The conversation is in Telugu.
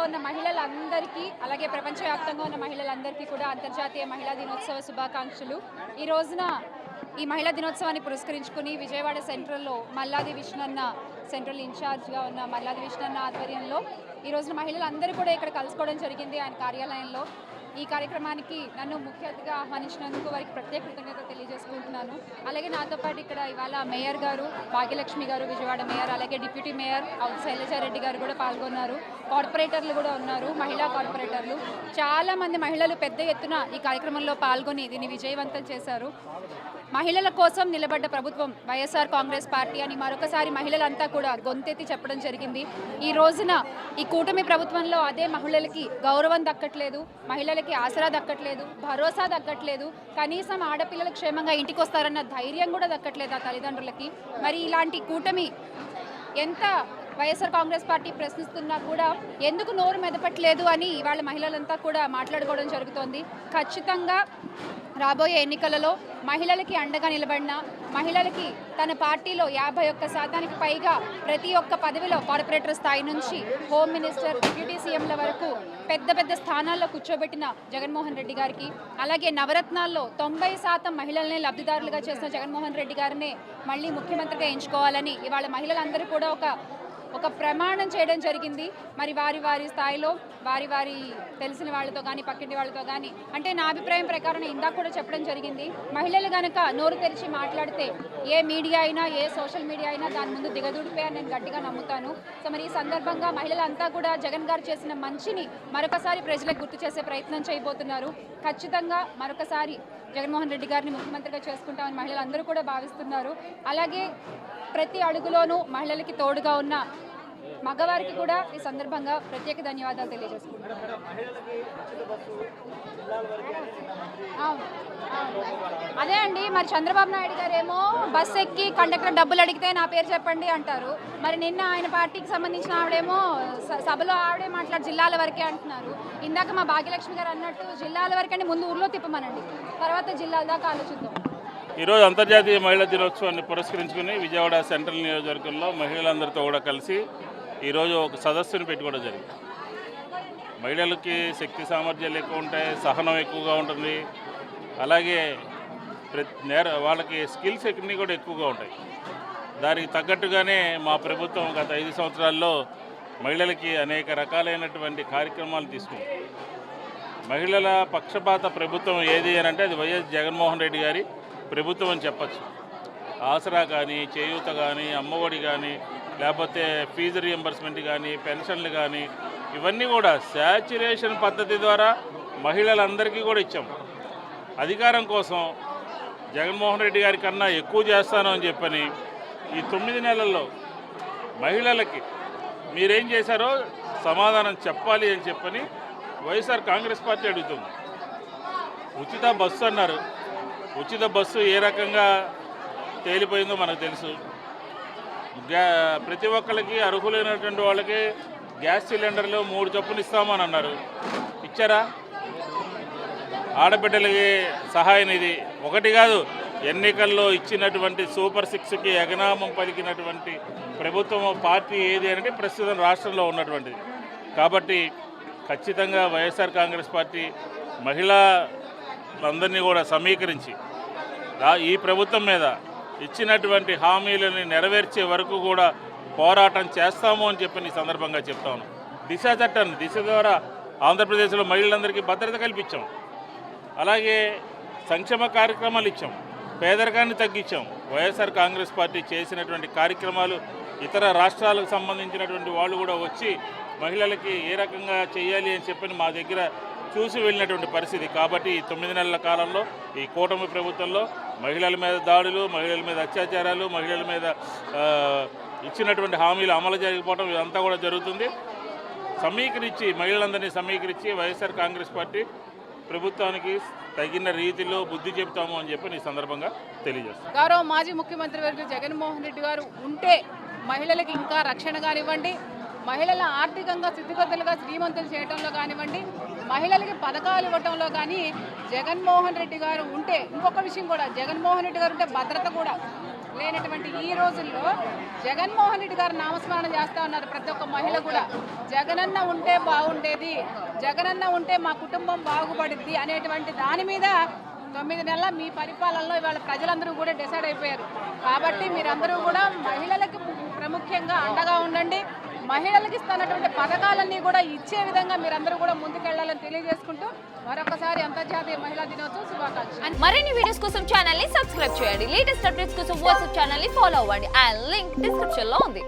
ఉన్న మహిళలందరికీ అలాగే ప్రపంచవ్యాప్తంగా ఉన్న మహిళలందరికీ కూడా అంతర్జాతీయ మహిళా దినోత్సవ శుభాకాంక్షలు. ఈ రోజున ఈ మహిళా దినోత్సవాన్ని పురస్కరించుకుని విజయవాడ సెంట్రల్లో మల్లాది విష్ణన్న సెంట్రల్ ఇన్ఛార్జ్గా ఉన్న మల్లాది విష్ణన్న ఆధ్వర్యంలో ఈ రోజున మహిళలందరూ కూడా ఇక్కడ కలుసుకోవడం జరిగింది ఆయన కార్యాలయంలో. ఈ కార్యక్రమానికి నన్ను ముఖ్య అతిథిగా ఆహ్వానించినందుకు వారికి ప్రత్యేక కృతజ్ఞతలు తెలియజేసుకుంటున్నాను. అలాగే నాతో పాటు ఇక్కడ ఇవాళ మేయర్ గారు భాగ్యలక్ష్మి గారు విజయవాడ మేయర్, అలాగే డిప్యూటీ మేయర్ శైలజారెడ్డి గారు కూడా పాల్గొన్నారు. కార్పొరేటర్లు కూడా ఉన్నారు, మహిళా కార్పొరేటర్లు. చాలామంది మహిళలు పెద్ద ఎత్తున ఈ కార్యక్రమంలో పాల్గొని దీన్ని విజయవంతం చేశారు. మహిళల కోసం నిలబడ్డ ప్రభుత్వం వైఎస్ఆర్ కాంగ్రెస్ పార్టీ అని మరొకసారి మహిళలంతా కూడా గొంతెత్తి చెప్పడం జరిగింది. ఈ రోజున ఈ కూటమి ప్రభుత్వంలో అదే మహిళలకి గౌరవం దక్కట్లేదు, మహిళలకి ఆసరా దక్కట్లేదు, భరోసా దక్కట్లేదు, కనీసం ఆడపిల్లలు క్షేమంగా ఇంటికి వస్తారన్న ధైర్యం కూడా దక్కట్లేదు ఆ తల్లిదండ్రులకి. మరి ఇలాంటి కూటమి ఎంత వైఎస్ఆర్ కాంగ్రెస్ పార్టీ ప్రశ్నిస్తున్నా కూడా ఎందుకు నోరు మెదపట్లేదు అని ఇవాళ మహిళలంతా కూడా మాట్లాడుకోవడం జరుగుతోంది. ఖచ్చితంగా రాబోయే ఎన్నికలలో మహిళలకి అండగా నిలబడిన మహిళలకి తన పార్టీలో 51% పైగా ప్రతి ఒక్క పదవిలో కార్పొరేటర్ స్థాయి నుంచి హోమ్ మినిస్టర్, డిప్యూటీ సీఎంల వరకు పెద్ద పెద్ద స్థానాల్లో కూర్చోబెట్టిన జగన్మోహన్ రెడ్డి గారికి, అలాగే నవరత్నాల్లో 90% మహిళలనే లబ్ధిదారులుగా చేసిన జగన్మోహన్ రెడ్డి గారినే మళ్ళీ ముఖ్యమంత్రిగా ఎంచుకోవాలని ఇవాళ మహిళలందరూ కూడా ఒక ప్రమాణం చేయడం జరిగింది. మరి వారి స్థాయిలో వారి తెలిసిన వాళ్ళతో కానీ పక్కింటి వాళ్ళతో కానీ, అంటే నా అభిప్రాయం ప్రకారం ఇందాక కూడా చెప్పడం జరిగింది, మహిళలు కనుక నోరు తెరిచి మాట్లాడితే ఏ మీడియా అయినా ఏ సోషల్ మీడియా అయినా దాని ముందు దిగదుడిపోయాని నేను గట్టిగా నమ్ముతాను. సో మరి ఈ సందర్భంగా మహిళలంతా కూడా జగన్ గారు చేసిన మంచిని మరొకసారి ప్రజలకు గుర్తు చేసే ప్రయత్నం చేయబోతున్నారు. ఖచ్చితంగా మరొకసారి జగన్మోహన్ రెడ్డి గారిని ముఖ్యమంత్రిగా చేసుకుంటామని మహిళలందరూ కూడా భావిస్తున్నారు. అలాగే ప్రతి అడుగులోనూ మహిళలకి తోడుగా ఉన్న మగవారికి కూడా ఈ సందర్భంగా ప్రత్యేక ధన్యవాదాలు తెలియజేసుకుంటున్నారు. అదే అండి, మరి చంద్రబాబు నాయుడు గారు ఏమో బస్ ఎక్కి కండక్టర్ డబ్బులు అడిగితే నా పేరు చెప్పండి అంటారు. మరి నిన్న ఆయన పార్టీకి సంబంధించిన ఆవిడేమో సభలో ఆవిడే మాట్లాడి జిల్లాల వరకే అంటున్నారు. ఇందాక మా భాగ్యలక్ష్మి గారు అన్నట్టు జిల్లాల వరకంటే ముందు ఊర్లో తిప్పమనండి, తర్వాత జిల్లాల దాకా ఆలోచిద్దాం. ఈరోజు అంతర్జాతీయ మహిళా దినోత్సవాన్ని పురస్కరించుకుని విజయవాడ సెంట్రల్ నియోజకవర్గంలో మహిళలందరితో కూడా కలిసి ఈరోజు ఒక సదస్సును పెట్టుకోవడం జరిగింది. మహిళలకి శక్తి సామర్థ్యాలు ఎక్కువ ఉంటాయి, సహనం ఎక్కువగా ఉంటుంది, అలాగే వాళ్ళకి స్కిల్స్ అన్నీ కూడా ఎక్కువగా ఉంటాయి. దానికి తగ్గట్టుగానే మా ప్రభుత్వం గత 5 సంవత్సరాల్లో మహిళలకి అనేక రకాలైనటువంటి కార్యక్రమాలు తీసుకుంది. మహిళల పక్షపాత ప్రభుత్వం ఏది అని అంటే అది వైఎస్ జగన్మోహన్ రెడ్డి గారి ప్రభుత్వం అని చెప్పచ్చు. ఆసరా కానీ, చేయూత కానీ, అమ్మఒడి కానీ, లేకపోతే ఫీజు రియంబర్స్మెంట్ కానీ, పెన్షన్లు కానీ, ఇవన్నీ కూడా శాచ్యురేషన్ పద్ధతి ద్వారా మహిళలందరికీ కూడా ఇచ్చాం. అధికారం కోసం జగన్మోహన్ రెడ్డి గారి కన్నా ఎక్కువ చేస్తాను అని చెప్పని ఈ 9 నెలల్లో మహిళలకి మీరేం చేశారో సమాధానం చెప్పాలి అని చెప్పని వైఎస్ఆర్ కాంగ్రెస్ పార్టీ అడుగుతుంది. ఉచిత బస్సు అన్నారు. ఉచిత బస్సు ఏ రకంగా తేలిపోయిందో మనకు తెలుసు. ప్రతి ఒక్కరికి అర్హులైనటువంటి వాళ్ళకి గ్యాస్ సిలిండర్లు 3 చొప్పున ఇస్తామని అన్నారు. ఇచ్చారా? ఆడబిడ్డలకి సహాయ నిధి ఒకటి కాదు, ఎన్నికల్లో ఇచ్చినటువంటి సూపర్ 6కి ఎగనామం పలికినటువంటి ప్రభుత్వం పార్టీ ఏది అంటే ప్రస్తుతం రాష్ట్రంలో ఉన్నటువంటిది. కాబట్టి ఖచ్చితంగా వైఎస్ఆర్ కాంగ్రెస్ పార్టీ మహిళలందరినీ కూడా సమీకరించి ఈ ప్రభుత్వం మీద ఇచ్చినటువంటి హామీలని నెరవేర్చే వరకు కూడా పోరాటం చేస్తాము అని చెప్పి ఈ సందర్భంగా చెప్తాను. దిశ చట్టాన్ని దిశ ద్వారా ఆంధ్రప్రదేశ్లో మహిళలందరికీ భద్రత కల్పించాం. అలాగే సంక్షేమ కార్యక్రమాలు ఇచ్చాం, పేదరికాన్ని తగ్గించాం. వైఎస్ఆర్ కాంగ్రెస్ పార్టీ చేసినటువంటి కార్యక్రమాలు ఇతర రాష్ట్రాలకు సంబంధించినటువంటి వాళ్ళు కూడా వచ్చి మహిళలకి ఏ రకంగా చేయాలి అని చెప్పని మా దగ్గర చూసి వెళ్ళినటువంటి పరిస్థితి. కాబట్టి ఈ 9 నెలల కాలంలో ఈ కూటమి ప్రభుత్వంలో మహిళల మీద దాడులు, మహిళల మీద అత్యాచారాలు, మహిళల మీద ఇచ్చినటువంటి హామీలు అమలు చేయకపోవడం ఇదంతా కూడా జరుగుతుంది. మహిళలందరినీ సమీకరించి వైఎస్ఆర్ కాంగ్రెస్ పార్టీ ప్రభుత్వానికి తగిన రీతిలో బుద్ధి చెప్తాము అని చెప్పి ఈ సందర్భంగా తెలియజేస్తాం. గౌరవ మాజీ ముఖ్యమంత్రి వర్గ జగన్మోహన్ రెడ్డి గారు ఉంటే మహిళలకు ఇంకా రక్షణ కానివ్వండి, మహిళల ఆర్థికంగా స్థితిగతులుగా శ్రీమంతులు చేయడంలో కానివ్వండి, మహిళలకి పథకాలు ఇవ్వడంలో కానీ జగన్మోహన్ రెడ్డి గారు ఉంటే, ఇంకొక విషయం కూడా, జగన్మోహన్ రెడ్డి గారు ఉంటే భద్రత కూడా లేనటువంటి ఈ రోజుల్లో జగన్మోహన్ రెడ్డి గారు నామస్మరణ చేస్తూ ఉన్నారు ప్రతి ఒక్క మహిళ కూడా. జగనన్న ఉంటే బాగుండేది, జగనన్న ఉంటే మా కుటుంబం బాగుపడుద్ది అనేటువంటి దాని మీద 9 నెలల మీ పరిపాలనలో ఇవాళ ప్రజలందరూ కూడా డిసైడ్ అయిపోయారు. కాబట్టి మీరందరూ కూడా మహిళలకు ప్రాముఖ్యంగా అండగా ఉండండి. మహిళలకు ఇస్తున్నటువంటి పథకాలన్నీ కూడా ఇచ్చే విధంగా మీరందరూ కూడా ముందుకెళ్లాలని తెలియజేసుకుంటూ మరొకసారి అంతర్జాతీయ మహిళా దినోత్సవ శుభాకాంక్షలు. మరిన్ని వీడియోస్ కోసం ఛానల్ ని సబ్స్క్రైబ్ చేయండి. లేటెస్ట్ అప్డేట్స్ కోసం వాట్సాప్ ఛానల్ ని ఫాలో అవ్వండి. ఆ లింక్ డిస్క్రిప్షన్ లో ఉంది.